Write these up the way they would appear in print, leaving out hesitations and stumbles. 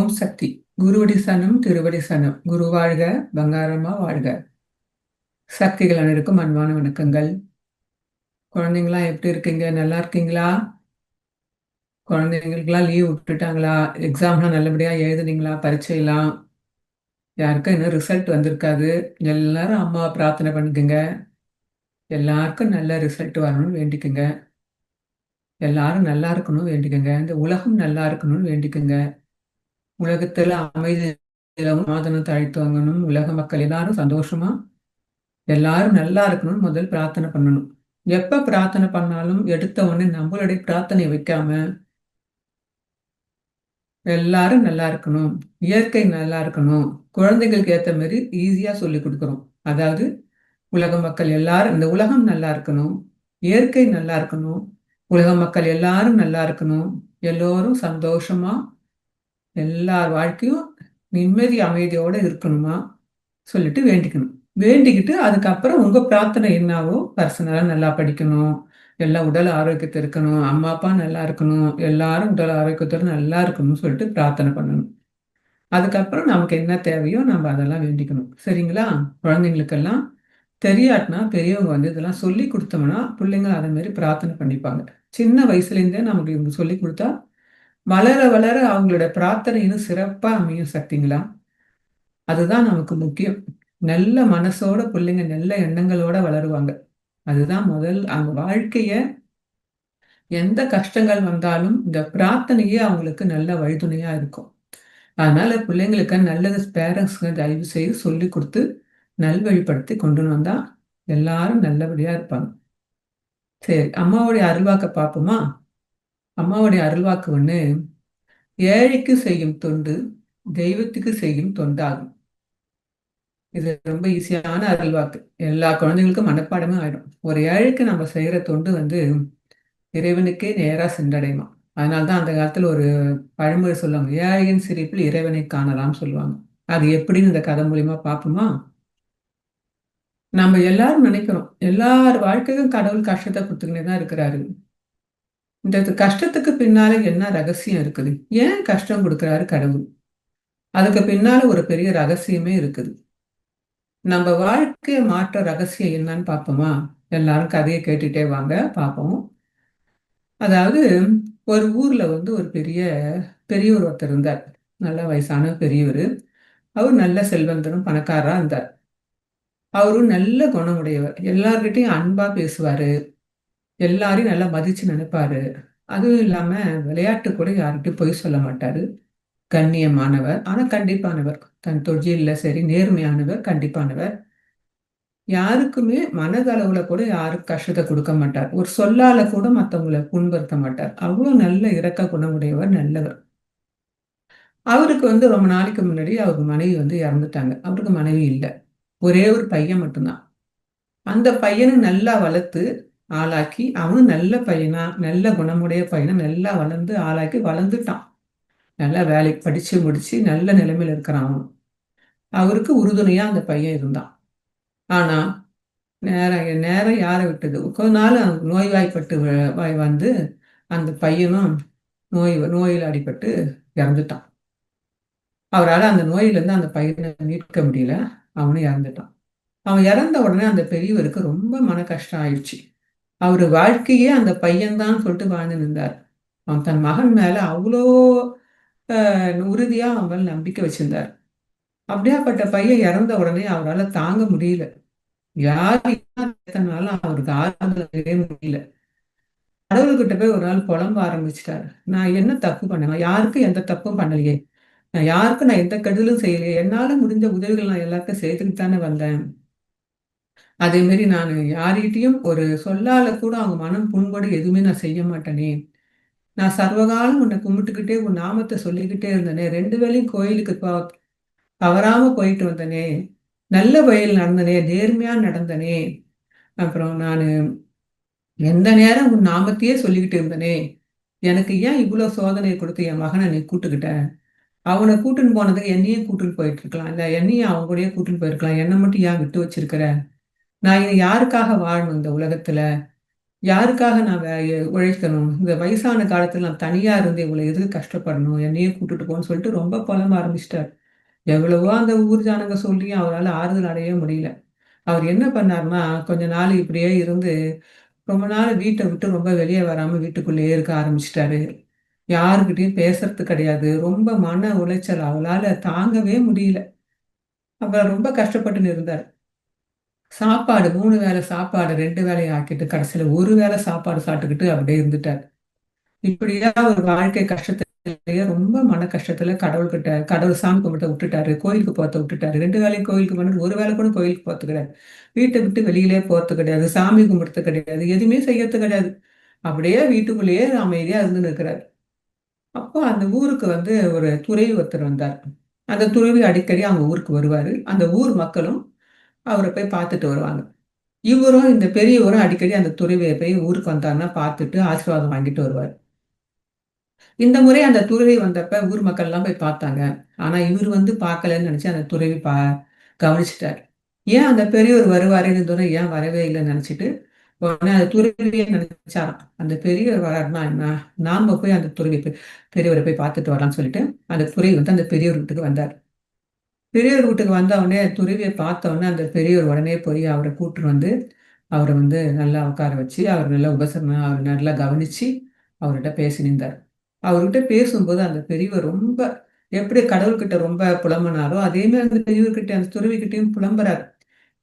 ஓம் சக்தி. குருவடி சனம் திருவடி சனம். குரு வாழ்க, பங்காரம்மா வாழ்க. சக்திகள் அனைவருக்கும் அன்பான வணக்கங்கள். குழந்தைங்களாம் எப்படி இருக்கீங்க? நல்லா இருக்கீங்களா? குழந்தைங்களுக்கெல்லாம் லீவ் விட்டுட்டாங்களா? எக்ஸாம்லாம் நல்லபடியா எழுதுனீங்களா? பரீட்சையெல்லாம் யாருக்கும் இன்னும் ரிசல்ட் வந்திருக்காது. எல்லாரும் அம்மாவை பிரார்த்தனை பண்ணிக்கோங்க. எல்லாருக்கும் நல்ல ரிசல்ட் வரணும்னு வேண்டிக்குங்க. எல்லாரும் நல்லா இருக்கணும்னு வேண்டிக்கோங்க. இந்த உலகம் நல்லா இருக்கணும்னு வேண்டிக்குங்க. உலகத்துல அமைதி சமாதானம் தழைத்து வாங்கணும். உலக மக்கள் எல்லாரும் சந்தோஷமா எல்லாரும் நல்லா இருக்கணும்னு முதல் பிரார்த்தனை பண்ணணும். எப்ப பிரார்த்தனை பண்ணாலும் எடுத்த உடனே நம்மளுடைய பிரார்த்தனை வைக்காம எல்லாரும் நல்லா இருக்கணும், இயற்கை நல்லா இருக்கணும், குழந்தைகளுக்கு ஏத்த மாதிரி ஈஸியா சொல்லி கொடுக்குறோம். அதாவது உலக மக்கள் எல்லாரும் இந்த உலகம் நல்லா இருக்கணும், இயற்கை நல்லா இருக்கணும், உலக மக்கள் எல்லாரும் நல்லா இருக்கணும், எல்லோரும் சந்தோஷமா எல்லார் வாழ்க்கையும் நிம்மதி அமைதியோட இருக்கணுமா சொல்லிட்டு வேண்டிக்கணும். வேண்டிக்கிட்டு அதுக்கப்புறம் உங்க பிரார்த்தனை என்னவோ பர்சனலா நல்லா படிக்கணும், எல்லாம் உடல் ஆரோக்கியத்தை இருக்கணும், அம்மா அப்பா நல்லா இருக்கணும், எல்லாரும் உடல் ஆரோக்கியத்தோட நல்லா இருக்கணும்னு சொல்லிட்டு பிரார்த்தனை பண்ணணும். அதுக்கப்புறம் நமக்கு என்ன தேவையோ நம்ம அதெல்லாம் வேண்டிக்கணும். சரிங்களா? குழந்தைங்களுக்கெல்லாம் தெரியாட்டினா பெரியவங்க வந்து இதெல்லாம் சொல்லி கொடுத்தோம்னா பிள்ளைங்க அதை மாதிரி பிரார்த்தனை பண்ணிப்பாங்க. சின்ன வயசுலேருந்தே நமக்கு இவங்க சொல்லி கொடுத்தா வளர வளர அவங்களோட பிரார்த்தனை இன்னும் சிறப்பா அமையும். சக்திங்களா, அதுதான் நமக்கு முக்கியம். நல்ல மனசோட பிள்ளைங்க நல்ல எண்ணங்களோட வளருவாங்க. அதுதான் முதல் அவங்க வாழ்க்கைய எந்த கஷ்டங்கள் வந்தாலும் இந்த பிரார்த்தனையே அவங்களுக்கு நல்ல வழித்துணையா இருக்கும். அதனால பிள்ளைங்களுக்கு நல்லது பேரண்ட்ஸ்க்கு தயவு செய்து சொல்லி கொடுத்து நல்வழிப்படுத்தி கொண்டு வந்தா எல்லாரும் நல்லபடியா இருப்பாங்க. சரி, அம்மாவுடைய அருள்வாக்க பார்ப்போமா? அம்மாவுடைய அருள்வாக்கு ஒண்ணு, ஏழைக்கு செய்யும் தொண்டு தெய்வத்துக்கு செய்யும் தொண்டாகும். இது ரொம்ப ஈஸியான அருள்வாக்கு. எல்லா குழந்தைங்களுக்கும் மனப்பாடமே ஆயிடும். ஒரு ஏழைக்கு நம்ம செய்யற தொண்டு வந்து இறைவனுக்கே நேரா சென்றடையுமா. அதனால்தான் அந்த காலத்துல ஒரு பழமொழி சொல்லுவாங்க, ஏழையின் சிரிப்பில் இறைவனை காணலாம்னு சொல்லுவாங்க. அது எப்படின்னு இந்த கதை மூலியமா பார்ப்போமா? நம்ம எல்லாரும் நினைக்கிறோம் எல்லார் வாழ்க்கையும் கடவுள் கஷ்டத்தை கொடுத்துக்கிட்டே தான் இருக்கிறாரு. இந்த கஷ்டத்துக்கு பின்னால என்ன ரகசியம் இருக்குது? ஏன் கஷ்டம் கொடுக்கிறாரு கடவுள்? அதுக்கு பின்னால ஒரு பெரிய ரகசியமே இருக்குது. நம்ம வாழ்க்கையை மாற்ற ரகசியம் என்னன்னு பார்ப்போமா? எல்லாரும் கதையை கேட்டுட்டே வாங்க பார்ப்போம். அதாவது ஒரு ஊர்ல வந்து ஒரு பெரியவர் ஒருத்தர் இருந்தார். நல்ல வயசான பெரியவர். அவர் நல்ல செல்வந்தரும் பணக்காரரா இருந்தார். அவரும் நல்ல குணமுடையவர். எல்லார்கிட்டையும் அன்பா பேசுவாரு. எல்லாரையும் நல்லா மதிச்சு நினைப்பாரு. அதுவும் இல்லாம விளையாட்டு கூட யார்கிட்டயும் பொய் சொல்ல மாட்டாரு. கண்ணியமானவர், ஆனா கண்டிப்பானவர். தன் தொழில்ல சரி நேர்மையானவர், கண்டிப்பானவர். யாருக்குமே மனதளவுல கூட யாருக்கும் கஷ்டத்தை கொடுக்க மாட்டார். ஒரு சொல்லால கூட மத்தவங்கள புண்படுத்த மாட்டார். அவ்வளவு நல்ல இரக்க குணமுடையவர், நல்லவர். அவருக்கு வந்து ரொம்ப நாளைக்கு முன்னாடி அவருக்கு மனைவி வந்து இறந்துட்டாங்க. அவருக்கு மனைவி இல்ல. ஒரே ஒரு பையன் மட்டும்தான். அந்த பையனை நல்லா வளர்த்து ஆளாக்கி, அவனும் நல்ல பையனா, நல்ல குணமுடைய பையனா நல்லா வளர்ந்து ஆளாக்கி வளர்ந்துட்டான். நல்லா வேலைக்கு படிச்சு முடிச்சு நல்ல நிலைமையில இருக்கிறான் அவன். அவருக்கு உறுதுணையா அந்த பையன் இருந்தான். ஆனா நேரம் நேரம் யாரை விட்டது? கொஞ்ச நாள் அவன் நோய்வாய்ப்பட்டு வந்து அந்த பையனும் நோயில அடிபட்டு இறந்துட்டான். அவரால் அந்த நோயிலிருந்து அந்த பையனை மீட்க முடியல. அவனும் இறந்துட்டான். அவன் இறந்த உடனே அந்த பெரியவருக்கு ரொம்ப மன கஷ்டம் ஆயிடுச்சு. அவரு வாழ்க்கையே அந்த பையன்தான் சொல்லிட்டு வாழ்ந்து நின்றார். அவன் தன் மகன் மேல அவ்வளோ உறுதியா அவன் மேல நம்பிக்கை வச்சிருந்தார். அப்படியாப்பட்ட பையன் இறந்த உடனே அவரால் தாங்க முடியல. யார் எத்தனாலும் அவருக்கு ஆறுதல் செய்யவே முடியல. கடவுள்கிட்ட போய் ஒரு நாள் புலம்ப ஆரம்பிச்சிட்டாரு. நான் என்ன தப்பு பண்ணேன்? நான் யாருக்கும் எந்த தப்பும் பண்ணலையே. நான் எந்த கெடுதலும் செய்யலையே. என்னால முடிஞ்ச உதவிகள் நான் எல்லாருக்கும் செய்துட்டு தானே வந்தேன். அதே மாதிரி நான் யார்கிட்டயும் ஒரு சொல்லால கூட அவங்க மனம் புண்படு எதுவுமே நான் செய்ய மாட்டேனே. நான் சர்வகாலம் உன்னை கும்பிட்டுக்கிட்டே உன் நாமத்தை சொல்லிக்கிட்டே இருந்தேனே. 2 வேளையும் கோயிலுக்கு தவறாம போயிட்டு வந்தனே. நல்ல வழியில் நடந்தனே, நேர்மையா நடந்தனே. அப்புறம் நானு எந்த நேரம் உன் நாமத்தையே சொல்லிக்கிட்டு இருந்தனே. எனக்கு ஏன் இவ்வளவு சோதனை கொடுத்து என் மகனை நீ கூட்டுக்கிட்ட? அவனை கூட்டுன்னு போனதுக்கு என்னையும் கூட்டுன்னு போயிட்டு இருக்கலாம். இல்ல என்னையும் அவங்க கூடயே கூட்டுன்னு போயிருக்கலாம். என்னை மட்டும் ஏன் விட்டு வச்சிருக்கிற? நான் இனி யாருக்காக வாழணும் இந்த உலகத்துல? யாருக்காக நான் உழைக்கணும்? இந்த வயசான காலத்துல நான் தனியா இருந்து இவ்வளவு எதுக்கு கஷ்டப்படணும்? என்னையும் கூட்டிட்டு போன்னு சொல்லிட்டு ரொம்ப புலம்ப ஆரம்பிச்சிட்டாரு. எவ்வளவோ அந்த ஊர் ஜனங்க சொல்லியும் அவரால ஆறுதல் அடையவே முடியல. அவர் என்ன பண்ணாருன்னா, கொஞ்ச நாள் இப்படியே இருந்து ரொம்ப நாள் வீட்ட விட்டு ரொம்ப வெளிய வராம வீட்டுக்குள்ளேயே இருக்க ஆரம்பிச்சுட்டாரு. யாருகிட்டயும் பேசுறது கிடையாது. ரொம்ப மன உளைச்சல் அவளால தாங்கவே முடியல. அப்புறம் ரொம்ப கஷ்டப்பட்டுன்னு இருந்தாரு. சாப்பாடு 3 வேள சாப்பாடு 2 வேளையும் ஆக்கிட்டு கடைசியில 1 வேள சாப்பாடு சாப்பிட்டுக்கிட்டு அப்படியே இருந்துட்டாரு. இப்படியா ஒரு வாழ்க்கை கஷ்டத்திலேயே ரொம்ப மன கஷ்டத்துல கடவுள்கிட்ட கடவுள் சாமி கும்பிட்ட விட்டுட்டாரு. கோயிலுக்கு போறத விட்டுட்டாரு. 2 வேளையும் கோயிலுக்கு போனாரு. 1 வேளை கூட கோயிலுக்கு போறது கிடையாது. வீட்ட விட்டு வெளியிலே போறது கிடையாது. சாமி கும்பிடுறது கிடையாது. எதுவுமே செய்யறது கிடையாது. அப்படியே வீட்டுக்குள்ளேயே அமைதியா இருந்துன்னு இருக்கிறாரு. அப்போ அந்த ஊருக்கு வந்து ஒரு துறவி ஒருத்தர் வந்தார். அந்த துறவி அடிக்கடி அவங்க ஊருக்கு வருவாரு. அந்த ஊர் மக்களும் அவர போய் பார்த்துட்டு வருவாங்க. இவரும் இந்த பெரியவரும் அடிக்கடி அந்த துறவிய போய் ஊருக்கு வந்தாருன்னா பார்த்துட்டு ஆசீர்வாதம் வாங்கிட்டு வருவாரு. இந்த முறை அந்த துறவி வந்தப்ப ஊர் மக்கள்லாம் போய் பார்த்தாங்க. ஆனா இவரு வந்து பார்க்கலன்னு நினைச்சு அந்த துறவி கவனிச்சுட்டாரு. ஏன் அந்த பெரியவர் வருவாரு இந்த தூரம் ஏன் வரவே இல்லைன்னு நினைச்சிட்டு, உடனே அந்த துறவியே நினைச்சாராம். அந்த பெரியவர் வராருன்னா என்ன? நாம போய் அந்த பெரியவரை போய் பார்த்துட்டு வரலாம்னு சொல்லிட்டு, அந்த துறவி வந்து அந்த பெரியவர் வீட்டுக்கு வந்தார். பெரியவர் வீட்டுக்கு வந்த உடனே துருவிய பார்த்த உடனே அந்த பெரியவர் உடனே போய் அவர கூட்டிட்டு வந்து, அவர வந்து நல்லா உட்கார வச்சு, அவர் நல்லா உபசரணம் அவர் நல்லா கவனிச்சு, அவர்ட்ட பேசினிருந்தார். அவர்கிட்ட பேசும்போது அந்த பெரியவர் ரொம்ப எப்படி கடவுள்கிட்ட ரொம்ப புலம்புனாரோ, அதே மாரி அந்த பெரியவர்கிட்ட அந்த துறவிகிட்டயும் புலம்புறாரு.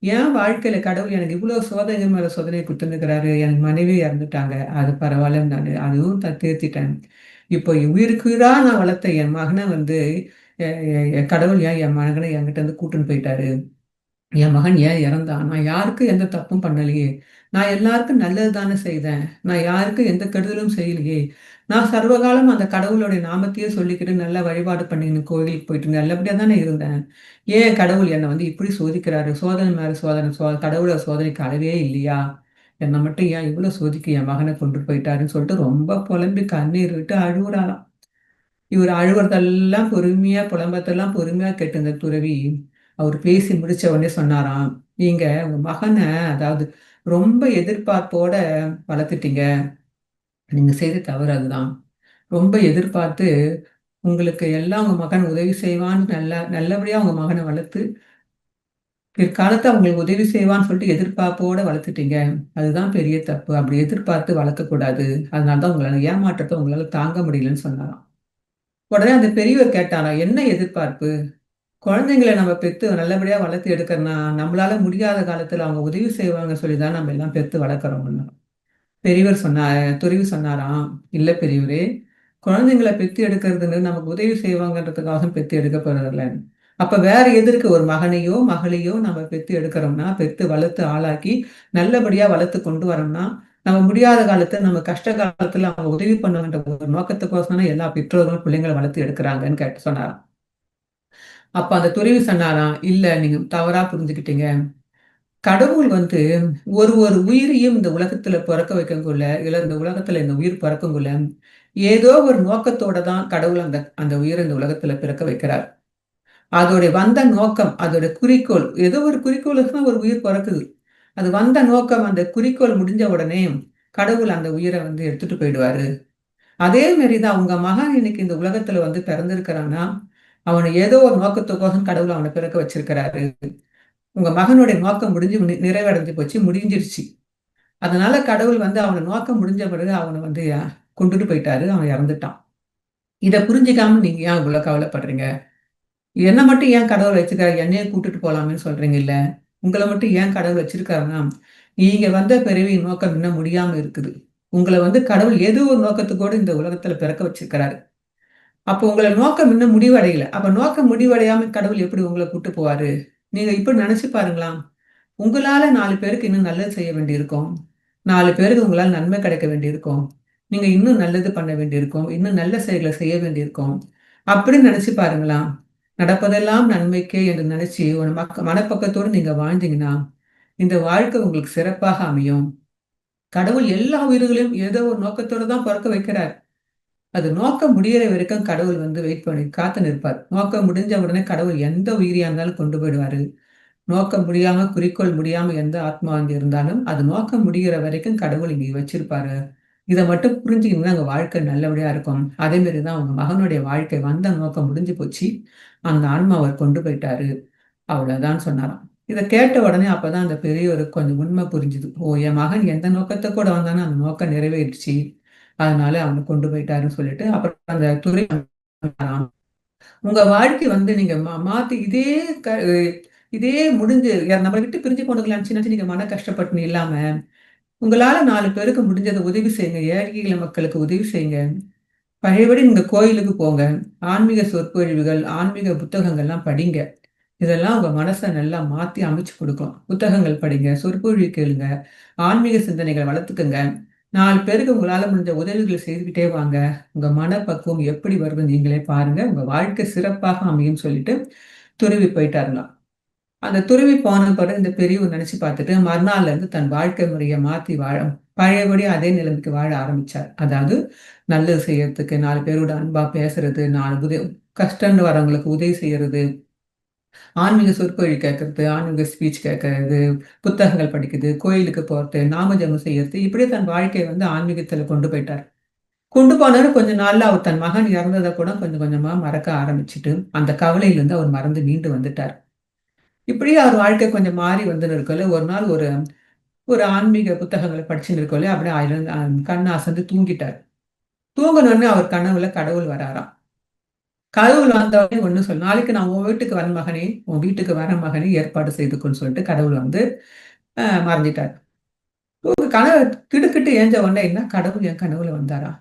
என் வாழ்க்கையில கடவுள் எனக்கு இவ்ளோ சோதனை மேல சோதனை குடுத்துருக்கிறாரு. எனக்கு மனைவி இறந்துட்டாங்க. அது பரவாயில்ல நானு அதுவும் தேர்த்திட்டேன். இப்போ உயிருக்கு உயிரா நான் வளர்த்த என் மகன வந்து எ எ என் கடவுள் ஏன் என் மகன என்கிட்ட இருந்து கூட்டின்னு போயிட்டாரு. என் மகன் ஏன் இறந்தான்? நான் யாருக்கும் எந்த தப்பும் பண்ணலையே! நான் எல்லாருக்கும் நல்லது தானே செய்தேன். நான் யாருக்கும் எந்த கெடுதலும் செய்யலையே! நான் சர்வகாலம் அந்த கடவுளுடைய நாமத்தையே சொல்லிக்கிட்டு நல்லா வழிபாடு பண்ணின்னு கோயிலுக்கு போயிட்டு நல்லபடியா தானே இருந்தேன். ஏன் கடவுள் என்ன வந்து இப்படி சோதிக்கிறாரு? சோதனை மேல சோதனை கடவுளோட சோதனைக்கு அளவே இல்லையா? என்ன மட்டும் ஏன் இவ்ளோ சோதிக்க என் மகன கொண்டுட்டு போயிட்டாருன்னு சொல்லிட்டு ரொம்ப புலம்பி கண்ணீர் விட்டு அழுவுறாராம். இவரு அழுவுறதெல்லாம் பொறுமையா புலம்பத்தெல்லாம் பொறுமையா கேட்ட இந்த துறவி, அவரு பேசி முடிச்ச உடனே சொன்னாராம், "நீங்க உங்க மகன அதாவது ரொம்ப எதிர்பார்ப்போட வளர்த்துட்டீங்க. நீங்க செய்த தவறு அதுதான். ரொம்ப எதிர்பார்த்து உங்களுக்கு எல்லாம் உங்க மகன் உதவி செய்வான்னு நல்லபடியா உங்க மகன வளர்த்து, பிற்காலத்துல அவங்களுக்கு உதவி செய்வான்னு சொல்லிட்டு எதிர்பார்ப்போட வளர்த்துட்டீங்க. அதுதான் பெரிய தப்பு. அப்படி எதிர்பார்த்து வளர்க்கக்கூடாது. அதனால தான் உங்களால ஏமாற்றத்த உங்களால தாங்க முடியலன்னு" சொன்னாராம். உடனே அந்த பெரியவர் கேட்டாராம், "என்ன எதிர்பார்ப்பு?" குழந்தைங்கள நம்ம பெத்து நல்லபடியா வளர்த்து எடுக்கறனா, நம்மளால முடியாத காலத்துல அவங்க உதவி செய்வாங்கன்னு சொல்லி தான் நம்ம எல்லாம் பெத்து வளர்க்குறோம்ன்னு. துறவி சொன்னாராம், "இல்ல பெரியவரே, குழந்தைங்கள பெத்து எடுக்கிறதுன்னு நமக்கு உதவி செய்வாங்கன்றதுக்காக பெத்து எடுக்க போறதில்ல. அப்ப வேற எதற்கு ஒரு மகனையோ, மகளையோ நம்ம பெத்து எடுக்கிறோம்னா, பெத்து வளர்த்து ஆளாக்கி நல்லபடியா வளர்த்து கொண்டு வரோம்னா, நம்ம முடியாத காலத்துல, நம்ம கஷ்ட காலத்துல அவங்க உதவி பண்ணுவாங்கன்ற ஒரு நோக்கத்துக்கோசரம் தான் எல்லா பெற்றோர்களும் பிள்ளைங்கள வளர்த்து எடுக்குறாங்கன்னு சொன்னாராம். அப்ப அந்த துறவி சொன்னாராம், "இல்ல நீங்க தவறா புரிஞ்சுக்கிட்டீங்க. கடவுள் வந்து ஒரு ஒரு உயிரையும் இந்த உலகத்துல பொறக்க வைக்கக்குள்ள, இல்ல இந்த உலகத்துல இந்த உயிர் பிறக்கக்குள்ள, ஏதோ ஒரு நோக்கத்தோட தான் கடவுள் அந்த அந்த உயிர இந்த உலகத்துல பிறக்க வைக்கிறார். அதோடைய வந்த நோக்கம், அதோட குறிக்கோள், ஏதோ ஒரு குறிக்கோளுக்கு தான் ஒரு உயிர் பொறக்குது. அது வந்த நோக்கம், அந்த குறிக்கோள் முடிஞ்ச உடனே, கடவுள் அந்த உயிர வந்து எடுத்துட்டு போயிடுவாரு. அதே மாரி தான் உங்க மகன் இன்னைக்கு இந்த உலகத்துல வந்து பிறந்திருக்கிறான்னா, அவன ஏதோ ஒரு நோக்கத்துக்கோசம் கடவுள் அவன பிறக்க வச்சிருக்கிறாரு. உங்க மகனுடைய நோக்கம் முடிஞ்சு நிறைவடைஞ்சு போச்சு, முடிஞ்சிருச்சு. அதனால கடவுள் வந்து அவன நோக்கம் முடிஞ்ச பிறகு அவன வந்து கொண்டுட்டு போயிட்டாரு. அவன் இறந்துட்டான். இத புரிஞ்சுக்காம நீங்க ஏன் இவ்ளோ கவலைப்படுறீங்க? என்ன மட்டும் ஏன் கடவுள் வச்சுருக்காரு? என்னையும் கூட்டிட்டு போலாமேன்னு சொல்றீங்கல்ல. உங்கள மட்டும் ஏன் கடவுள் வச்சிருக்காருன்னா, நீங்க வந்த பிறவியின் நோக்கம் இன்னும் முடியாம இருக்குது. உங்கள வந்து கடவுள் ஏதோ ஒரு நோக்கத்துக்கோடு இந்த உலகத்துல பிறக்க வச்சிருக்கிறாரு. அப்போ உங்கள நோக்கம் இன்னும் முடிவடையல. அப்ப நோக்கம் முடிவடையாம கடவுள் எப்படி உங்கள கூட்டு போவாரு? நீங்க இப்படி நெனச்சு பாருங்களா? உங்களால 4 பேருக்கு இன்னும் நல்லது செய்ய வேண்டியிருக்கும். 4 பேருக்கு உங்களால நன்மை கிடைக்க வேண்டியிருக்கும். நீங்க இன்னும் நல்லது பண்ண வேண்டியிருக்கும். இன்னும் நல்ல செயல்கள செய்ய வேண்டியிருக்கும். அப்படின்னு நினைச்சு பாருங்களா? நடப்பதெல்லாம் நன்மைக்கே என்று நினைச்சு ஒரு மனப்பக்கத்தோடு நீங்க வாழ்ந்தீங்கன்னா, இந்த வாழ்க்கை உங்களுக்கு சிறப்பாக அமையும். கடவுள் எல்லா உயிர்களையும் ஏதோ ஒரு நோக்கத்தோட தான் பொறக்க வைக்கிறார். அது நோக்கம் முடியிற வரைக்கும் கடவுள் வந்து வெயிட் பண்ணி காத்து நிற்பார். நோக்கம் முடிஞ்ச உடனே கடவுள் எந்த உயிரியா இருந்தாலும் கொண்டு போயிடுவாரு. நோக்கம் முடியாம, குறிக்கோள் முடியாம எந்த ஆத்மா அங்க இருந்தாலும், அது நோக்கம் முடிகிற வரைக்கும் கடவுள் இங்க வச்சிருப்பாரு. இத மட்டும் புரிஞ்சுக்கிங்கன்னா உங்க வாழ்க்கை நல்லபடியா இருக்கும். அதே மாரி தான் உங்க மகனுடைய வாழ்க்கை வந்த நோக்கம் முடிஞ்சு போச்சு. அந்த ஆன்மா அவர் கொண்டு போயிட்டாரு. அவ்வளோதான் சொன்னாராம். இத கேட்ட உடனே அப்பதான் அந்த பெரியவருக்கு கொஞ்சம் உண்மை புரிஞ்சுது. ஓ! என் மகன் எந்த நோக்கத்த கூட வந்தானோ அந்த நோக்கம் நிறைவேறிடுச்சு. அதனால அவன கொண்டு போயிட்டாருன்னு சொல்லிட்டு, அப்புறம் அந்த துறை உங்க வாழ்க்கை வந்து நீங்க மாத்தி க இதே முடிஞ்சு நம்மள விட்டு பிரிஞ்சு போனவங்கள நெனச்சு நெனச்சு நீங்க மன கஷ்டப்பட்டுன்னு இல்லாம, உங்களால 4 பேருக்கு முடிஞ்சத உதவி செய்யுங்க. ஏழை எளிய மக்களுக்கு உதவி செய்யுங்க. பழையபடி நீங்க கோயிலுக்கு போங்க. ஆன்மீக சொற்பொழிவுகள், ஆன்மீக புத்தகங்கள்லாம் படிங்க. இதெல்லாம் உங்க மனச நல்லா மாத்தி அமைச்சு குடுக்கும். புத்தகங்கள் படிங்க, சொற்பொழிவு கேளுங்க, ஆன்மீக சிந்தனைகள வளர்த்துக்கங்க. 4 பேருக்கு உங்களால முடிஞ்ச உதவிகள் செய்துக்கிட்டே வாங்க. உங்க மனப்பக்குவம் எப்படி வருதுன்னு நீங்களே பாருங்க. உங்க வாழ்க்கை சிறப்பாக அமையும்னு சொல்லிட்டு துறவி போயிட்டாருங்களாம். அந்த துறவி போன பிறகு இந்த பெரியவர் நினைச்சு பார்த்துட்டு, மறுநாள்ல இருந்து தன் வாழ்க்கை முறைய மாத்தி பழையபடி அதே நிலைமைக்கு வாழ ஆரம்பிச்சார். அதாவது நல்லது செய்யறதுக்கு, 4 பேரோட அன்பா பேசுறது, 4 கஷ்டம்ன்னு வரவங்களுக்கு உதவி செய்யறது, ஆன்மீக சொற்பொழிவு கேட்கறது, ஆன்மீக ஸ்பீச் கேட்கறது, புத்தகங்கள் படிக்கிறது, கோயிலுக்கு போறது, நாம ஜெபம் செய்யறது, இப்படியே தன் வாழ்க்கைய வந்து ஆன்மீகத்துல கொண்டு போயிட்டார். கொண்டு போனாரு கொஞ்ச நாள்ல அவர் தன் மகன் இறந்தத கூட கொஞ்சம் கொஞ்சமா மறக்க ஆரம்பிச்சுட்டு, அந்த கவலையிலிருந்து அவர் மறந்து மீண்டு வந்துட்டார். இப்படியே அவர் வாழ்க்கை கொஞ்சம் மாறி வந்துன்னு இருக்கல, ஒரு நாள் ஒரு ஒரு ஆன்மீக புத்தகங்கள படிச்சுன்னு இருக்கல, அப்படியே கண்ண அசந்து தூங்கிட்டார். தூங்குனோனே அவர் கனவுல கடவுள் வராராம். கடவுள் வந்தவுடனே ஒண்ணு சொல்லு, "நாளைக்கு நான் உன் வீட்டுக்கு வரேன் மகனே, உன் வீட்டுக்கு வரேன் மகனே, ஏற்பாடு செய்துக்கோன்னு" சொல்லிட்டு கடவுள் வந்து மறைஞ்சிட்டார். கனவு திடுக்கிட்டு ஏஞ்ச உடனே, என்ன கடவுள் என் கனவுல வந்தாரா?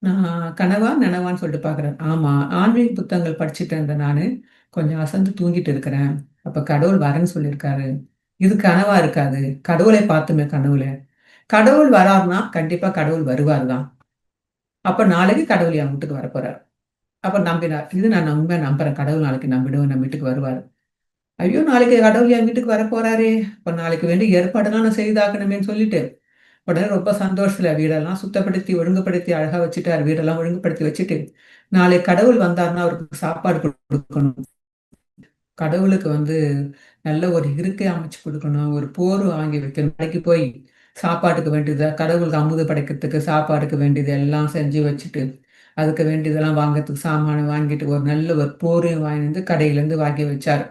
நான் கனவா? நனவான்னு சொல்லிட்டு பார்க்குறேன். ஆமா, ஆன்மீக புத்தகங்கள் படிச்சுட்டு இருந்த நானு, கொஞ்சம் அசந்து தூங்கிட்டு இருக்கிறேன். அப்ப கடவுள் வரேன்னு சொல்லியிருக்காரு. இது கனவா இருக்காது. கடவுளை பார்த்தோமே கனவுல. கடவுள் வராருன்னா, கண்டிப்பா கடவுள் வருவாரு தான். அப்ப நாளைக்கு கடவுள் என் வீட்டுக்கு வரப்போறார். அப்ப நம்பினார். இது நான் உண்மையா நம்புறேன். கடவுள் நாளைக்கு நம்ம வீட்டுக்கு வருவாரு. ஐயோ! நாளைக்கு கடவுள் என் வீட்டுக்கு வரப்போறாரே! அப்ப நாளைக்கு வேண்டிய ஏற்பாடெல்லாம் நான் செய்தாகணுமேன்னு சொல்லிட்டு, உடனே ரொம்ப சந்தோஷத்துல வீடெல்லாம் சுத்தப்படுத்தி, ஒழுங்குபடுத்தி அழகா வச்சுட்டாரு. வீடெல்லாம் ஒழுங்குபடுத்தி வச்சுட்டு, நாளைக்கு கடவுள் வந்தாருன்னா அவருக்கு சாப்பாடு குடுக்கணும். கடவுளுக்கு வந்து நல்ல ஒரு இருக்கை அமைச்சு குடுக்கணும். ஒரு போர்வ வாங்கி வைக்கணும். கடைக்கு போய் சாப்பாட்டுக்கு வேண்டியத கடவுளுக்கு அமுது படைக்கிறதுக்கு சாப்பாடுக்கு வேண்டியது எல்லாம் செஞ்சு வச்சுட்டு, அதுக்கு வேண்டியதெல்லாம் வாங்கறதுக்கு சாமான வாங்கிட்டு, ஒரு நல்ல ஒரு போரையும் வாங்கிட்டு வந்து கடையிலேருந்து வாங்கி வச்சாரு.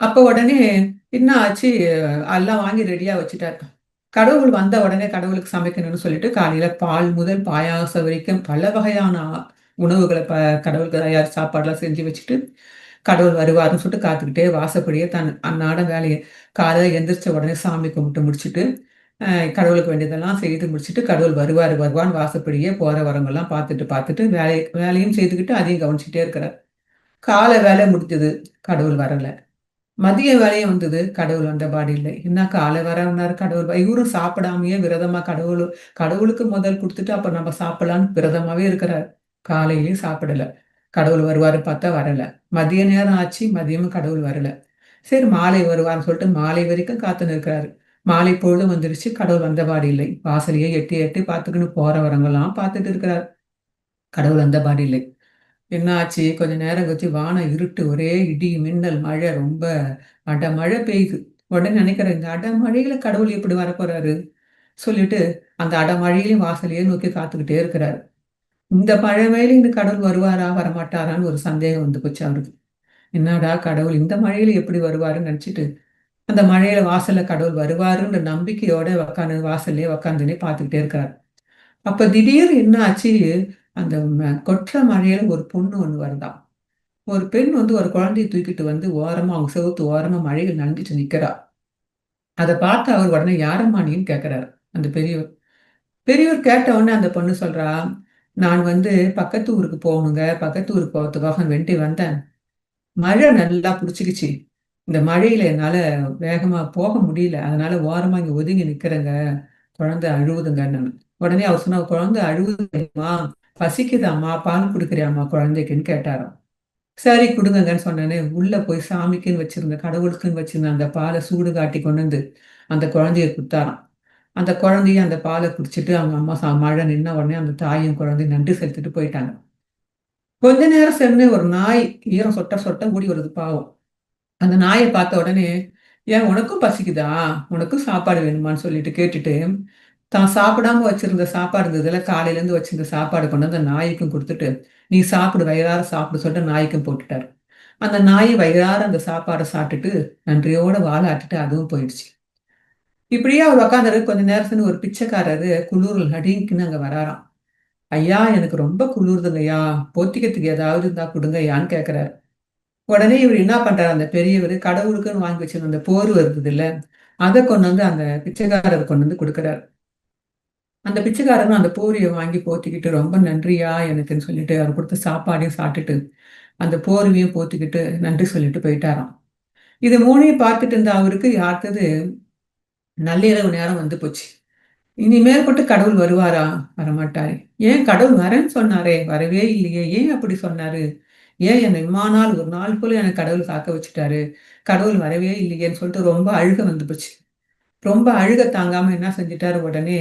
அப்ப உடனே என்ன ஆச்சு, எல்லாம் வாங்கி ரெடியா வச்சுட்டாரு. கடவுள் வந்த உடனே கடவுளுக்கு சமைக்கணும்னு சொல்லிட்டு, காலையில பால் முதல் பாயாசம் வரைக்கும் பல வகையான உணவுகள கடவுளுக்கு சாப்பாடுலாம் செஞ்சு வச்சுட்டு, கடவுள் வருவாருன்னு சொல்லிட்டு காத்துக்கிட்டே வாசப்படியே தன் அன்னாட வேலைய காலையில எந்திரிச்ச உடனே சாமி கும்பிட்டு முடிச்சுட்டு, அ கடவுளுக்கு வேண்டியதெல்லாம் செய்து முடிச்சுட்டு, கடவுள் வருவாரு வருவான்னு வாசப்படியே போற வரவங்கலாம் பார்த்துட்டு வேலையும் செய்துக்கிட்டு, அதையும் கவனிச்சுட்டே இருக்கிறார். காலை வேலை முடிஞ்சது. கடவுள் வரல. மதிய வேலையும் வந்தது. கடவுள் வந்த பாடு இல்லை. என்ன காலை வரவன்னாரு கடவுள் இவரும் சாப்பிடாமயே விரதமா கடவுளுக்கு முதல் குடுத்துட்டு, அப்ப நம்ம சாப்பிடலான்னு விரதமாவே இருக்கிறார். காலையிலயும் சாப்பிடல. கடவுள் வருவாரு பார்த்தா வரல. மதிய நேரம் ஆச்சு. மதியமும் கடவுள் வரல. சரி மாலை வருவார்ன்னு சொல்லிட்டு மாலை வரைக்கும் காத்துன்னு இருக்கிறாரு. மாலை பொழுதும் வந்துருச்சு. கடவுள் வந்த பாடு இல்லை. வாசலையே எட்டி எட்டி பார்த்துக்கின்னு போற வரவங்கலாம் பார்த்துட்டு இருக்கிறார். கடவுள் வந்த பாடு இல்லை. என்ன ஆச்சு? கொஞ்ச நேரம் கழிச்சு வானம் இருட்டு. ஒரே இடி, மின்னல், மழை ரொம்ப அடமழை பெய்யுது. உடனே நினைக்கிறேன், இந்த அடமழையில கடவுள் எப்படி வரப்போறாரு? சொல்லிட்டு அந்த அடமழையிலயும் வாசலையே நோக்கி காத்துக்கிட்டே இருக்கிறாரு. இந்த மழை மேல இந்த கடவுள் வருவாரா? வரமாட்டாரான்னு ஒரு சந்தேகம் வந்து போச்சு அவருக்கு. என்னடா கடவுள் இந்த மழையில எப்படி வருவாருன்னு நினைச்சுட்டு, அந்த மழையில வாசல்ல கடவுள் வருவாருன்ற நம்பிக்கையோட வாசல்லயே உக்காந்துனே பார்த்துக்கிட்டே இருக்கிறார். அப்ப திடீர்னு என்ன ஆச்சு? அந்த கொட்டுற மழையில ஒரு பொண்ணு ஒண்ணு வருதாம். ஒரு பெண் வந்து ஒரு குழந்தைய தூக்கிட்டு வந்து ஓரமா அவங்க செவுத்து ஓரமா மழையில நனைஞ்சுட்டு நிக்கிறா. அத பார்த்து அவர் உடனே யாரம்மா நீன்னு கேட்கிறாரு அந்த பெரியவர். பெரியவர் கேட்ட உடனே அந்த பொண்ணு சொல்றா, நான் வந்து பக்கத்து ஊருக்கு போகணுங்க. பக்கத்து ஊருக்கு போறதுக்காக வேண்டி வந்தேன். மழை நல்லா புடிச்சுக்கிச்சு. இந்த மழையில என்னால வேகமா போக முடியல. அதனால ஓரமா இங்க ஒதுங்கி நிக்கிறேங்க. குழந்தை அழுவுதுங்கன்னாங்க. உடனே அவர் சொன்னார், குழந்தை அழுவுதும்மா, பசிக்குதாம்மா, பால் குடுக்குறியாம்மா குழந்தைக்குன்னு கேட்டாராம். சரி குடுங்கங்கன்னு சொன்னோனே, உள்ள போய் சாமிக்குன்னு வச்சிருந்த, கடவுளுக்குன்னு வச்சிருந்த அந்த பால சூடு காட்டி கொண்டு வந்து அந்த குழந்தைய குடுத்தாராம். அந்த குழந்தையும் அந்த பால குடிச்சிட்டு அவங்க அம்மா மழை நின்ன உடனே அந்த தாயும் குழந்தையும் நன்றி செலுத்திட்டு போயிட்டாங்க. கொஞ்ச நேரம் சென்று ஒரு நாய் ஈரம் சொட்ட சொட்ட ஓடி வருது பாவம். அந்த நாயை பார்த்த உடனே, "ஏன் உனக்கும் பசிக்குதா? உனக்கும் சாப்பாடு வேணுமான்னு?" சொல்லிட்டு கேட்டுட்டு, தான் சாப்பிடாம வச்சிருந்த சாப்பாடு இருந்ததுல, காலையிலேருந்து வச்சிருந்த சாப்பாடு கொண்டு வந்து அந்த நாய்க்கும் குடுத்துட்டு, "நீ சாப்பிடு, வயிறார சாப்பிடு" சொல்லிட்டு நாய்க்கும் போட்டுட்டாரு. அந்த நாய் வயிறார அந்த சாப்பாட சாப்பிட்டுட்டு, நன்றியோட வால ஆட்டிட்டு அதுவும் போயிடுச்சு. இப்படியே அவர் உட்கார்ந்தாரு. கொஞ்ச நேரத்துல ஒரு பிச்சைக்காரரு குளுர்ல நடுங்கின்னு அங்க வராராம். "ஐயா, எனக்கு ரொம்ப குளிருதுங்கய்யா. போத்திக்கிறதுக்கு ஏதாவது இருந்தா குடுங்கய்யான்னு" கேட்கிறாரு. உடனே இவரு என்ன பண்றாரு, அந்த பெரியவரு கடவுளுக்குன்னு வாங்கி வச்சிருந்த அந்த போர்வ இருக்குதுல்ல, அத கொண்டு வந்து அந்த பிச்சைக்காரருக்கு கொண்டு வந்து குடுக்குறாரு. அந்த பிச்சைக்காரரும் அந்த போர்வைய வாங்கி போத்திக்கிட்டு, "ரொம்ப நன்றியா எனக்குன்னு" சொல்லிட்டு அவர் குடுத்த சாப்பாடையும் சாப்பிட்டுட்டு, அந்த போர்வையும் போத்திக்கிட்டு நன்றி சொல்லிட்டு போயிட்டாராம். இது 3யும் பார்த்துட்டு இருந்த அவருக்கு அடுத்தது நள்ளிரவு நேரம் வந்து போச்சு. இனி மேற்கொண்டு கடவுள் வருவாரா? வரமாட்டாரே. ஏன் கடவுள் வரேன்னு சொன்னாரே! வரவே இல்லையே! ஏன் அப்படி சொன்னாரு? ஏன் என்ன இம்மா நாள் ஒரு நாள் ஃபுல்லா என்ன கடவுள் காக்க வச்சுட்டாரு. கடவுள் வரவே இல்லையேன்னு சொல்லிட்டு ரொம்ப அழுகை வந்து போச்சு. ரொம்ப அழுக தாங்காம என்ன செஞ்சுட்டாரு உடனே,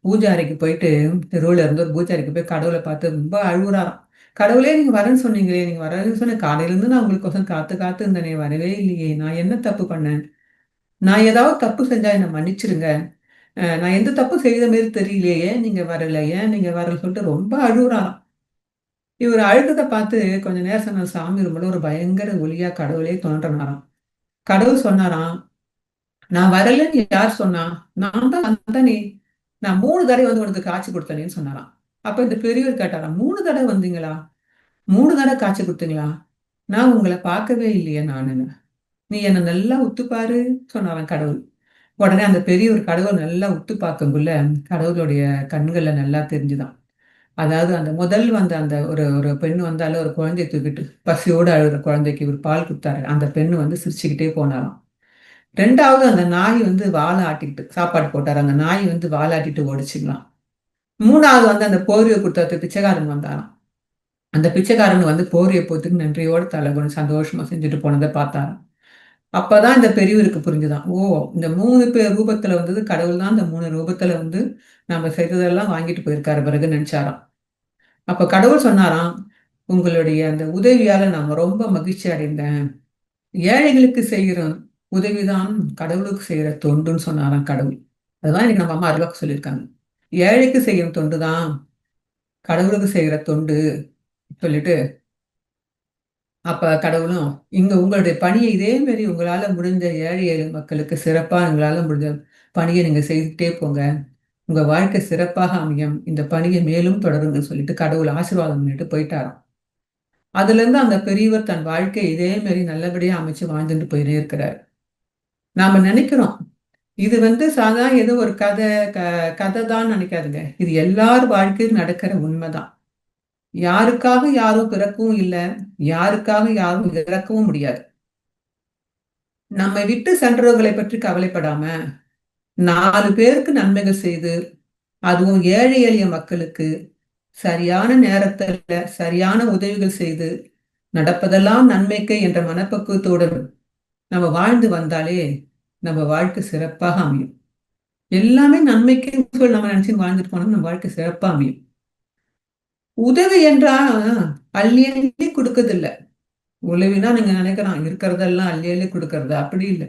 பூஜை போயிட்டு தெருவுல இருந்த ஒரு பூஜை போய் கடவுள பார்த்து ரொம்ப அழுவுறாராம். "கடவுளே நீங்க வரேன்னு சொன்னீங்களே! நீங்க வரேன்னு சொன்ன காலையிலேருந்து நான் உங்களுக்கோசரம் காத்து காத்து இருந்தேனே! வரவே இல்லையே! நான் என்ன தப்பு பண்ணேன்? நான் ஏதாவது தப்பு செஞ்சா என்ன மன்னிச்சுருங்க. நான் எந்த தப்பும் செய்த மாரி தெரியலையே! ஏன் நீங்க வரல? ஏன் நீங்க வரலன்னு?" சொல்லிட்டு ரொம்ப அழுவுறாராம். இவரு அழுதத பார்த்து கொஞ்ச நேரம் அந்த சாமி ரூம்ல ஒரு பயங்கர ஒலியா கடவுளே தோன்றுனாராம். கடவுள் சொன்னாராம், "நான் வரலன்னு யார் சொன்னா? நான் தான் வந்தனே! நான் 3 தடவை வந்து உனக்கு காட்சி குடுத்தனேன்னு" சொன்னாராம். அப்ப இந்த பெரியவர் கேட்டாராம், "3 தடவ வந்தீங்களா? 3 தடவ காட்சி குடுத்தீங்களா? நான் உங்கள பார்க்கவே இல்லையே நானுன்னு. நீ என்ன நல்லா உத்து பாரு" சொன்னாராம் கடவுள். உடனே அந்த பெரியவர் கடவுள நல்லா உத்து பார்க்கக்குள்ள, கடவுளுடைய கண்கள்ல நல்லா தெரிஞ்சுதாம். அதாவது அந்த முதல் வந்த அந்த ஒரு ஒரு பெண் வந்தால ஒரு குழந்தைய தூக்கிட்டு, பசியோட அழுகுற குழந்தைக்கு இவரு பால் குடுத்தாரு. அந்த பெண்ணு வந்து சிரிச்சுக்கிட்டே போனாளாம். 2வது அந்த நாய் வந்து வால ஆட்டிக்கிட்டு சாப்பாடு போட்டாரு. அந்த நாய் வந்து வால ஆட்டிட்டு ஓடுச்சுங்களாம். 3வது வந்து அந்த போர்வைய குடுத்த பிச்சைக்காரன் வந்தாராம். அந்த பிச்சைக்காரன் வந்து போர்வைய போத்துட்டு நன்றியோட தலை சந்தோஷமா செஞ்சுட்டு போனத பார்த்தாராம். அப்பதான் இந்த பெரியவருக்கு புரிஞ்சுதாம். ஓ! இந்த 3 ரூபத்துல வந்தது கடவுள் தான் இந்த 3 ரூபத்துல வந்து நம்ம செய்ததெல்லாம் வாங்கிட்டு போயிருக்காரு பிறகு நெனச்சாராம். அப்ப கடவுள் சொன்னாராம், "உங்களுடைய அந்த உதவியால நான் ரொம்ப மகிழ்ச்சி அடைந்தேன். ஏழைகளுக்கு செய்கிற உதவிதான் கடவுளுக்கு செய்ற தொண்டுன்னு" சொன்னாராம் கடவுள். அதுதான் இன்னைக்கு நம்ம அம்மா அருள்வாக்கு சொல்லியிருக்காங்க. "ஏழைக்கு செய்யும் தொண்டு தான் கடவுளுக்கு செய்ற தொண்டு" சொல்லிட்டு, அப்ப கடவுளும், "இங்க உங்களுடைய பணிய இதே மாரி உங்களால முடிஞ்ச ஏழை எளிய மக்களுக்கு சிறப்பா உங்களால முடிஞ்ச பணிய நீங்க செய்துட்டே போங்க. உங்க வாழ்க்கை சிறப்பாக அமையும். இந்த பணிய மேலும் தொடருங்கன்னு" சொல்லிட்டு கடவுள் ஆசீர்வாதம் பண்ணிட்டு போயிட்டாராம். அதுலேருந்து அந்த பெரியவர் தன் வாழ்க்கைய இதே மாரி நல்லபடியா அமைச்சு வாழ்ந்துட்டு போயிட்டே இருக்கிறார். நாம நெனைக்கிறோம், இது வந்து சாதாரண ஏதோ ஒரு கதை தான் நெனைக்காதீங்க. இது எல்லார் வாழ்க்கையிலும் நடக்கிற உண்மதான். யாருக்காக யாரும் பிறக்கவும் இல்ல, யாருக்காக யாரும் இறக்கவும் முடியாது. நம்மை விட்டு சென்றவர்களைப் பற்றி கவலைப்படாம, 4 பேருக்கு நன்மைகள் செய்து, அதுவும் ஏழை எளிய மக்களுக்கு சரியான நேரத்துல சரியான உதவிகள் செய்து, நடப்பதெல்லாம் நன்மைக்கே என்ற மனப்பக்குவத்தோடு நம்ம வாழ்ந்து வந்தாலே, நம்ம வாழ்க்கை சிறப்பாக அமையும். எல்லாமே நன்மைக்குன்னு சொல்லி நம்ம நினைச்சுன்னு வாழ்ந்துட்டு போனா நம்ம வாழ்க்கை சிறப்பா அமையும். உதவி என்றா அள்ளி அள்ளி குடுக்கறதில்ல. உதவினா நீங்க நினைக்கலாம் இருக்கிறதெல்லாம் அள்ளி அள்ளி குடுக்கறது. அப்படி இல்ல.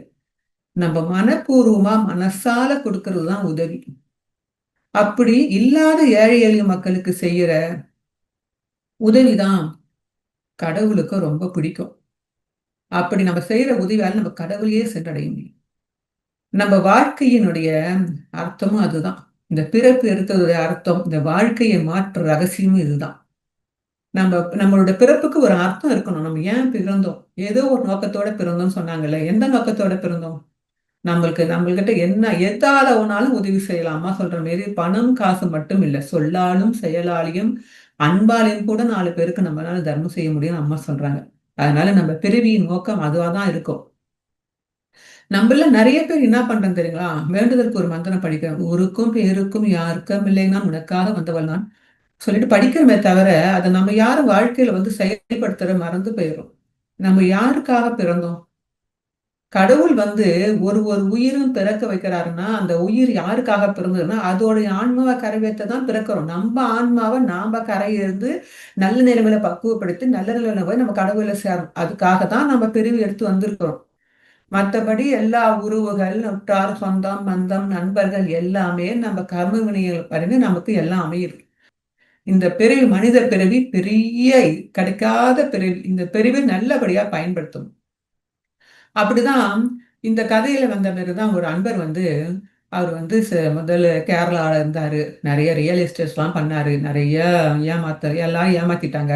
நம்ம மனப்பூர்வமா மனசால குடுக்கறது தான் உதவி. அப்படி இல்லாத ஏழை எளிய மக்களுக்கு செய்யற உதவி தான் கடவுளுக்கு ரொம்ப பிடிக்கும். அப்படி நம்ம செய்யற உதவியால நம்ம கடவுளையே சென்றடைய முடியும். நம்ம வாழ்க்கையினுடைய அர்த்தமும் அதுதான். இந்த பிறப்பு எடுத்ததுடைய அர்த்தம், இந்த வாழ்க்கையை மாற்ற ரகசியமும் இதுதான். நம்மளோட பிறப்புக்கு ஒரு அர்த்தம் இருக்கணும். நம்ம ஏன் பிறந்தோம்? ஏதோ ஒரு நோக்கத்தோட பிறந்தோம்னு சொன்னாங்கல்ல. எந்த நோக்கத்தோட பிறந்தோம்? நம்மள்கிட்ட என்ன எதால வேணாலும் உதவி செய்யலாம். அம்மா சொல்ற மாரி பணம், காசு மட்டும் இல்ல. சொல்லாலும், செயலாலயும், அன்பாலயும் கூட 4 பேருக்கு நம்மளால தர்மம் செய்ய முடியும்னு அம்மா சொல்றாங்க. அதனால நம்ம பிறவியின் நோக்கம் அதுவா தான் இருக்கும். நம்மள நெறைய பேர் என்ன பண்றோம் தெரியுங்களா? வேண்டுதலுக்கு ஒரு மந்திரம் படிக்கிறோம். "ஊருக்கும் பேருக்கும் யாருக்கும் இல்லை நான் உனக்காக வந்தவள் நான்" சொல்லிட்டு படிக்கிறோமே தவிர, அத நம்ம யாரும் வாழ்க்கையில வந்து செயல்படுத்துற மறந்து போயிர்றோம். நம்ம யாருக்காக பிறந்தோம்? கடவுள் வந்து ஒரு ஒரு உயிரும் பிறக்க வைக்கிறாருன்னா, அந்த உயிர் யாருக்காக பிறந்ததுன்னா, அதோடைய ஆன்மாவ கரையேத்த தான் பிறக்கிறோம். நம்ம ஆன்மாவ நாம கரையேந்து நல்ல நிலைமையில பக்குவப்படுத்தி, நல்ல நிலைமையில போய் நம்ம கடவுள சேரணும். அதுக்காக தான் நம்ம பிறவி எடுத்து வந்திருக்கிறோம். மத்தபடி எல்லா உறவுகள், உற்றார், சொந்தம், பந்தம், நண்பர்கள் எல்லாமே நம்ம கர்ம வினைகள் படின்னு நமக்கு எல்லாம் அமையுது. இந்த பிறவி மனித பிறவி பெரிய கிடைக்காத பிறவி. இந்த பிறவி நல்லபடியா பயன்படுத்தணும். அப்படிதான் இந்த கதையில வந்த பிறகுதான் ஒரு அன்பர் வந்து அவர் வந்து முதல்ல கேரளால இருந்தாரு. நெறைய ரியல் எஸ்டேட்ஸ்லாம் பண்ணாரு. நெறைய எல்லாரும் ஏமாத்திட்டாங்க.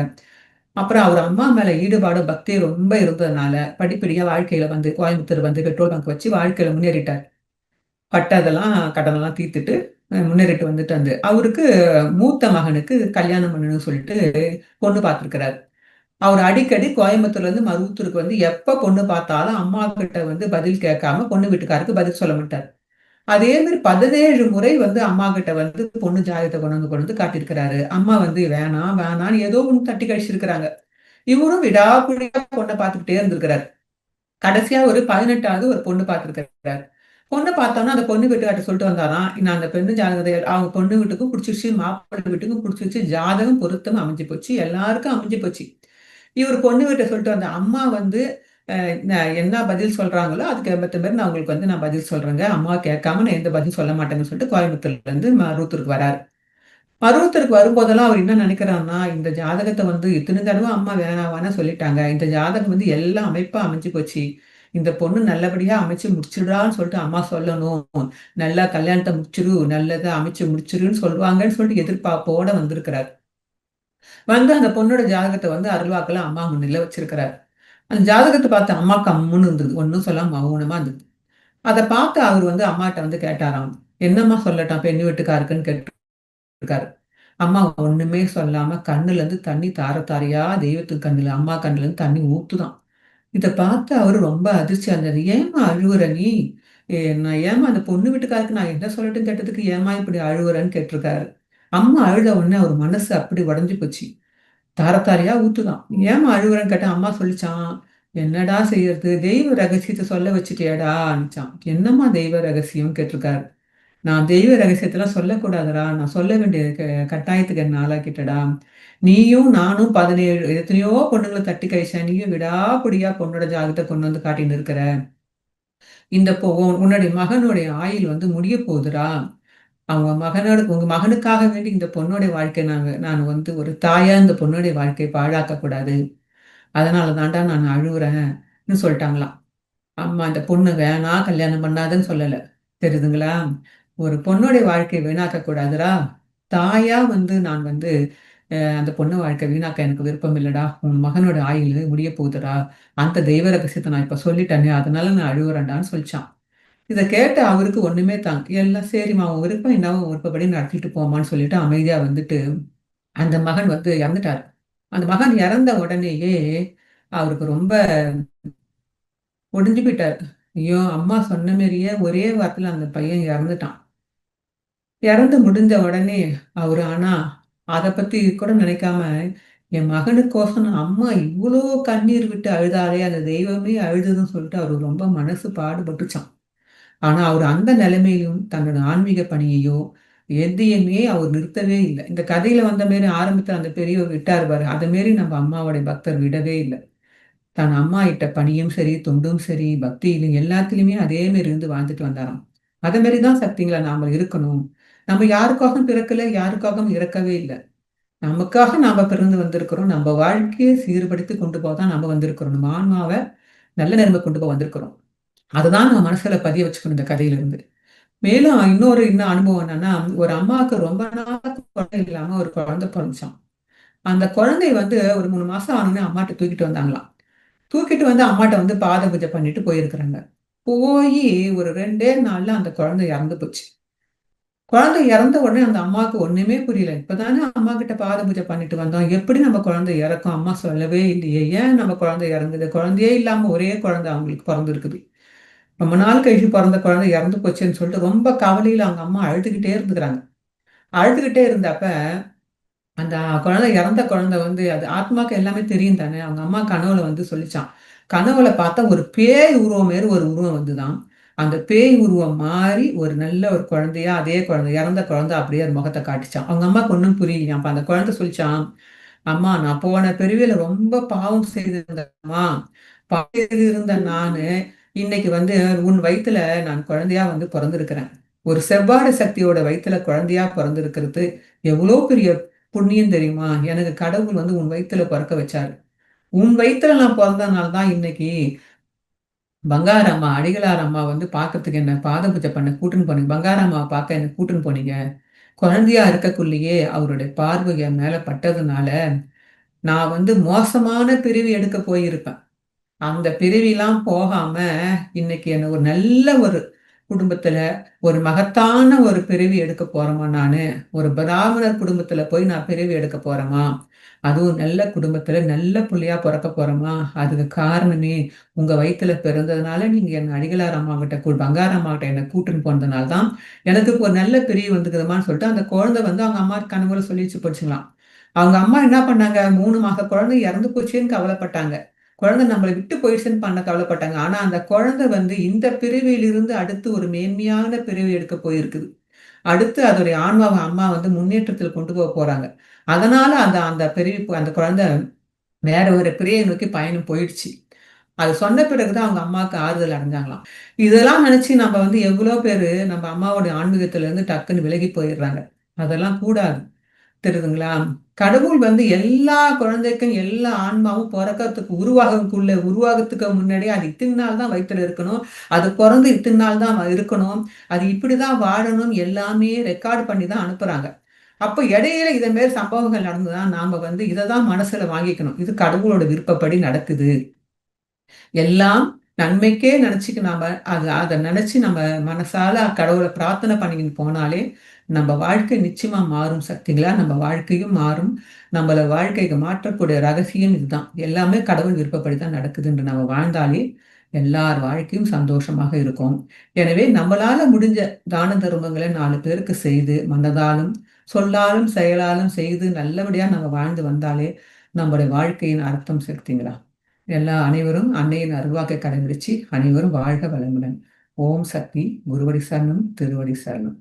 அப்புறம் அவர் அம்மா மேல ஈடுபாடு, பக்தி ரொம்ப இருந்ததுனால, படிப்படியா வாழ்க்கையில வந்து கோயம்புத்தூர் வந்து பெட்ரோல் பங்க் வச்சு வாழ்க்கையில முன்னேறிட்டார். பட்டதெல்லாம் கடனெல்லாம் தீர்த்துட்டு முன்னேறிட்டு வந்துட்டாரு. அவருக்கு மூத்த மகனுக்கு கல்யாணம் பண்ணணும்னு சொல்லிட்டு பொண்ணு பார்த்துருக்கிறாரு. அவர் அடிக்கடி கோயம்புத்தூர்லேருந்து மருவத்தூருக்கு வந்து எப்ப பொண்ணு பார்த்தாலும் அம்மா கிட்ட வந்து பதில் கேட்காம பொண்ணு வீட்டுக்காருக்கு பதில் சொல்ல மாட்டார். அதே மாதிரி 17 முறை வந்து அம்மா கிட்ட வந்து பொண்ணு ஜாதகத்தை கொண்டு வந்து காட்டியிருக்கிறாரு. அம்மா வந்து வேணாம் வேணான்னு ஏதோ ஒண்ணு தட்டி கழிச்சிருக்கிறாங்க. இவரும் விடாப்பிடியா பொண்ணை பார்த்துக்கிட்டே இருந்திருக்கிறாரு. கடைசியா ஒரு 18வது ஒரு பொண்ணு பார்த்திருக்கிறாரு. பொண்ணு பார்த்தோம்னா அந்த பொண்ணு வீட்டுக்கார்ட்ட சொல்லிட்டு வந்தாராம், நான் அந்த பெண்ணு ஜாதகத்தை அவங்க பொண்ணு வீட்டுக்கும் புடிச்சிருச்சு, மாப்பிள்ளை வீட்டுக்கும் புடிச்சிருச்சு, ஜாதகம் பொருத்தம் அமைஞ்சு போச்சு, எல்லாருக்கும் அமைஞ்சு போச்சு. இவர் பொண்ணு வீட்ட சொல்லிட்டு வந்த அம்மா வந்து என்ன பதில் சொல்றாங்களோ அதுக்கு ஏத்த மாரி நான் உங்களுக்கு வந்து நான் பதில் சொல்றேங்க. அம்மாவ கேட்காம நான் எந்த பதிலும் சொல்ல மாட்டேன்னு சொல்லிட்டு கோயம்புத்தூர்லேருந்து மருவத்தூருக்கு வராரு. பருவத்திற்கு வரும்போதெல்லாம் அவர் என்ன நினைக்கிறாருன்னா, இந்த ஜாதகத்த வந்து இத்தன தடவ அம்மா வேணாம் வேணாம் சொல்லிட்டாங்க. இந்த ஜாதகம் வந்து எல்லாம் அமைப்பா அமைஞ்சு போச்சு. இந்த பொண்ணு நல்லபடியா அமைச்சு முடிச்சுடுடான்னு சொல்லிட்டு அம்மா சொல்லணும். நல்லா கல்யாணத்த முடிச்சுரு, நல்லதா அமைச்சு முடிச்சுருன்னு சொல்லுவாங்கன்னு சொல்லிட்டு எதிர்பார்ப்போட வந்திருக்கிறார். வந்து அந்த பொண்ணோட ஜாதகத்த வந்து அருள்வாக்குல அம்மா முன்னில வச்சிருக்கிறார். அந்த ஜாதகத்த பார்த்த அம்மா கம்முன்னு இருந்தது. ஒண்ணும் சொல்லாம மௌனமா இருந்தது. அத பார்த்து அவரு வந்து அம்மாட்ட வந்து கேட்டாராம். என்னம்மா சொல்லட்டும் பெண் வீட்டுக்காருக்குன்னு இருக்காரு. அம்மா ஒண்ணுமே சொல்லாம கண்ணுலருந்து தண்ணி தார தாரையா தெய்வத்துக்கு கண்ணுல அம்மா கண்ணுலருந்து தண்ணி ஊத்துதாம். இத பார்த்து அவரு ரொம்ப அதிர்ச்சியா இருந்தாரு. "ஏம்மா அழுவுற நீ? நான் ஏம்மா அந்த பொண்ணு வீட்டுக்காருக்கு நான் என்ன சொல்லட்டும்ன்னு கேட்டதுக்கு ஏம்மா இப்படி அழுவுறன்னு?" கேட்டிருக்காரு. அம்மா அழுத உடனே அவர் மனசு அப்படி உடைஞ்சு போச்சு. தார தாரையா ஊத்துதாம். "ஏம்மா அழுவுறன்னு?" கேட்டா அம்மா சொல்லிச்சாம், "என்னடா செய்யறது? தெய்வ ரகசியத்த சொல்ல வச்சுட்டியேடான்னுச்சாம்." "என்னம்மா தெய்வ ரகசியம்ன்னு?" கேட்டிருக்காரு. நான் தெய்வ ரகசியத்தெல்லாம் சொல்லக்கூடாதுடா. நான் சொல்ல வேண்டிய கட்டாயத்துக்கு என்ன ஆளாக்கிட்டடா. நீயும் நானும் 17 எத்தனையோ பொண்ணுங்கள தட்டி கழிச்சேன். நீயும் விடாப்பிடியா பொண்ணோட ஜாதகத்த கொண்டு வந்து காட்டின்னு இருக்கிற. இந்த உன்னுடைய மகனுடைய ஆயுள் வந்து முடிய போகுதுடா. உங்க மகனுக்காக வேண்டி இந்த பொண்ணுடைய வாழ்க்கை நான் வந்து ஒரு தாயா இந்த பொண்ணுடைய வாழ்க்கைய பாழாக்கக் கூடாது. அதனால தான்டா நான் அழுவுறேன்னு சொல்லிட்டாங்களாம். அம்மா அந்த பொண்ணு வேணாம், கல்யாணம் பண்ணாதன்னு சொல்லல. தெரியுதுங்களா? ஒரு பொண்ணுடைய வாழ்க்கைய வீணாக்க கூடாதுடா. தாயா வந்து நான் வந்து அந்த பொண்ணு வாழ்க்கை வீணாக்க எனக்கு விருப்பம் இல்லடா. உன் மகனோட ஆயுளு முடிய போகுதுடா. அந்த தெய்வ ரகசியத்த நான் இப்ப சொல்லிட்டேனே, அதனால நான் அழுவுறேன்டான்னு சொல்லிச்சான். இத கேட்ட அவருக்கு ஒண்ணுமே எல்லாம் சரிம்மா உன் விருப்பம் என்னவோ உன் விருப்பப்படி நடத்திட்டு போம்மான்னு சொல்லிட்டு அமைதியா வந்துட்டு, அந்த மகன் வந்து இறந்துட்டாரு. அந்த மகன் இறந்த உடனேயே அவருக்கு ரொம்ப ஒடிஞ்சு போயிட்டாரு. ஐயோ! அம்மா சொன்ன மாரியே ஒரே வாரத்துல அந்த பையன் இறந்துட்டான். இறந்து முடிஞ்ச உடனே அவரு ஆனா அத பத்தி கூட நினைக்காம, என் மகனுக்கோசரம் அம்மா இவ்ளோ கண்ணீர் விட்டு அழுதாளே, அந்த தெய்வமே அழுதுதுன்னு சொல்லிட்டு அவரு ரொம்ப மனசு பாடுபட்டுச்சாம். ஆனா அவரு அந்த நிலைமையிலும் தன்னோட ஆன்மீக பணியையோ, எதையுமே அவர் நிறுத்தவே இல்ல. இந்த கதையில வந்த மாரி ஆரம்பத்துல அந்த பெரியவர் விட்டாரு பாரு, அத மாரி நம்ம அம்மாவோட பக்தர் விடவே இல்ல. தன் அம்மா இட்ட பணியும் சரி, தொண்டும் சரி, பக்தியிலும் எல்லாத்துலயுமே அதே மாரி இருந்து வாழ்ந்துட்டு வந்தாராம். அத மாரி தான் சக்திங்களா நாம இருக்கணும். நம்ம யாருக்காகவும் பிறக்கல, யாருக்காகவும் இறக்கவே இல்ல. நமக்காக நாம பிறந்து வந்திருக்கிறோம். நம்ம வாழ்க்கைய சீர்படுத்தி கொண்டு போக தான் நம்ம வந்திருக்கிறோம். நம்ம ஆன்மாவ நல்ல நிலைமைக்கு கொண்டு போக வந்திருக்கிறோம். அததான் நம்ம மனசுல பதிய வச்சுக்கணும் இந்த கதையிலிருந்து. மேலும் இன்னும் அனுபவம் என்னன்னா, ஒரு அம்மாவுக்கு ரொம்ப நாளா குழந்தை இல்லாம ஒரு குழந்தை பொறந்துச்சாம். அந்த குழந்தைய வந்து ஒரு 3 மாசம் ஆனோனே அம்மாட்ட தூக்கிட்டு வந்தாங்களாம். தூக்கிட்டு வந்து அம்மாட்ட வந்து பாத பூஜை பண்ணிட்டு போயிருக்கிறாங்க. போயி ஒரு 2டே நாள்ல அந்த குழந்தை இறந்து போச்சு. குழந்தை இறந்த உடனே அந்த அம்மாவுக்கு ஒண்ணுமே புரியல. இப்பதானே அம்மா கிட்ட பாத பூஜை பண்ணிட்டு வந்தோம். எப்படி நம்ம குழந்தை இறக்கும்? அம்மா சொல்லவே இல்லையே. ஏன் நம்ம குழந்தை இறந்தது? குழந்தையே இல்லாம ஒரே குழந்தை அவங்களுக்கு பொறந்திருக்குது. ரொம்ப நாள் கழிச்சு பொறந்த குழந்தை இறந்து போச்சுன்னு சொல்லிட்டு ரொம்ப கவலையில அவங்க அம்மா அழுதுகிட்டே இருந்துக்கிறாங்க. அழுதுகிட்டே இருந்தப்ப அந்த குழந்தை இறந்த குழந்தை வந்து அது ஆத்மாக்கு எல்லாமே தெரியும் தானே. அவங்க அம்மா கனவுல வந்து சொல்லிச்சான். கனவுல பார்த்தா ஒரு பேய் உருவம் மாரி ஒரு உருவம் வந்துதான். அந்த பேய் உருவம் மாறி ஒரு நல்ல ஒரு குழந்தையா அதே குழந்தை இறந்த குழந்தை அப்படியே அது முகத்தை காட்டிச்சான். அவங்க அம்மாக்கு ஒன்றும் புரியலையாம். அப்ப அந்த குழந்தை சொல்லிச்சான், அம்மா நான் போன பிறவியில ரொம்ப பாவம் செய்திருந்தேம்மா. பாவம் செய்திருந்த நானு இன்னைக்கு வந்து உன் வயித்துல நான் குழந்தையா வந்து பிறந்திருக்கிறேன். ஒரு செவ்வாடு சக்தியோட வயித்துல குழந்தையா பிறந்திருக்கிறது எவ்வளோ பெரிய புண்ணியம் தெரியுமா? எனக்கு கடவுள் வந்து உன் வயித்துல பிறக்க வச்சாரு. உன் வயித்துல நான் பிறந்ததுனால தான் இன்னைக்கு பங்காரம்மா அடிகளார் அம்மா வந்து பார்க்கறதுக்கு என்ன பாத பூஜை பண்ண கூட்டின்னு போனீங்க. பங்காரம்மாவை பார்க்க என்ன கூட்டின்னு போனீங்க. குழந்தையா இருக்கக்குள்ளேயே அவருடைய பார்வை என் மேல பட்டதுனால நான் வந்து மோசமான பிரிவு எடுக்க போயிருப்பேன். அந்த பிறவிலாம் போகாம இன்னைக்கு என்ன ஒரு நல்ல ஒரு குடும்பத்துல ஒரு மகத்தான ஒரு பிறவி எடுக்க போறேமா நானு. ஒரு பிராமணர் குடும்பத்துல போய் நான் பிறவி எடுக்க போறேமா. அதுவும் நல்ல குடும்பத்துல நல்ல புள்ளையா பிறக்க போறேமா. அதுக்கு காரணமே உங்க வயித்துல பிறந்ததுனால நீங்க என்ன அடிகளார் அம்மா கிட்ட பங்கார அம்மா கிட்ட என்ன கூட்டின்னு போனதுனால தான் எனக்கு இப்போ ஒரு நல்ல பிரிவு வந்துக்குதுமான்னு சொல்லிட்டு அந்த குழந்தை வந்து அவங்க அம்மா கனவுல சொல்லிச்சு போச்சுங்களாம். அவங்க அம்மா என்ன பண்ணாங்க, 3 மாத குழந்தை இறந்து போச்சேன்னு கவலைப்பட்டாங்க. குழந்தை நம்மளை விட்டு போயிடுச்சுன்னு பண்ண கவலைப்பட்டாங்க. ஆனா அந்த குழந்தை வந்து இந்த பிறவியிலிருந்து அடுத்து ஒரு மேன்மையான பிறவி எடுக்க போயிருக்குது. அடுத்து அதோடைய ஆன்மாவை அம்மா வந்து முன்னேற்றத்தில் கொண்டு போக போறாங்க. அதனால அந்த அந்த பிறவி அந்த குழந்தை வேற ஒரு பிறையை நோக்கி பயணம் போயிடுச்சு. அது சொன்ன பிறகுதான் அவங்க அம்மாவுக்கு ஆறுதல் அடைஞ்சாங்களாம். இதெல்லாம் நினைச்சு நம்ம வந்து எவ்வளவு பேரு நம்ம அம்மாவோட ஆன்மீகத்துல இருந்து டக்குன்னு விலகி போயிடுறாங்க. அதெல்லாம் கூடாது. தெரியுதுங்களா? கடவுள் வந்து எல்லா குழந்தைக்கும் எல்லா ஆன்மாவும் பிறக்கறதுக்கு உருவாகத்துக்கு முன்னாடியே அது இத்தனை நாள் தான் வயித்துல இருக்கணும். அது பிறந்து இத்தனை நாள் தான் இருக்கணும். அது இப்படிதான் வாழணும் எல்லாமே ரெக்கார்ட் பண்ணி தான் அனுப்புறாங்க. அப்ப இடையில இத மாரி சம்பவங்கள் நடந்துதான் நாம வந்து இததான் மனசுல வாங்கிக்கணும். இது கடவுளோட விருப்பப்படி நடக்குது. எல்லாம் நன்மைக்கே நினைச்சுக்கு நாம அதை நினைச்சு நம்ம மனசால கடவுளை பிரார்த்தனை பண்ணிக்கிட்டு போனாலே நம்ம வாழ்க்கை நிச்சயமா மாறும் சக்திகளா. நம்ம வாழ்க்கையும் மாறும். நம்மள வாழ்க்கைக்கு மாற்றக்கூடிய ரகசியம் இதுதான். எல்லாமே கடவுள் விருப்பப்படி தான் நடக்குதுன்னு நம்ம வாழ்ந்தாலே எல்லார் வாழ்க்கையும் சந்தோஷமாக இருக்கும். எனவே நம்மளால முடிஞ்ச தான தர்மங்களை 4 பேருக்கு செய்து மனதாலும் சொல்லாலும் செயலாலும் செய்து நல்லபடியா நம்ம வாழ்ந்து வந்தாலே நம்முடைய வாழ்க்கையின் அர்த்தம் சக்திங்களா. அனைவரும் அன்னையின் அருள்வாக்கை கடைபிடிச்சு அனைவரும் வாழ்க வளமுடன். ஓம் சக்தி. குருவடி சரணம். திருவடி சரணம்.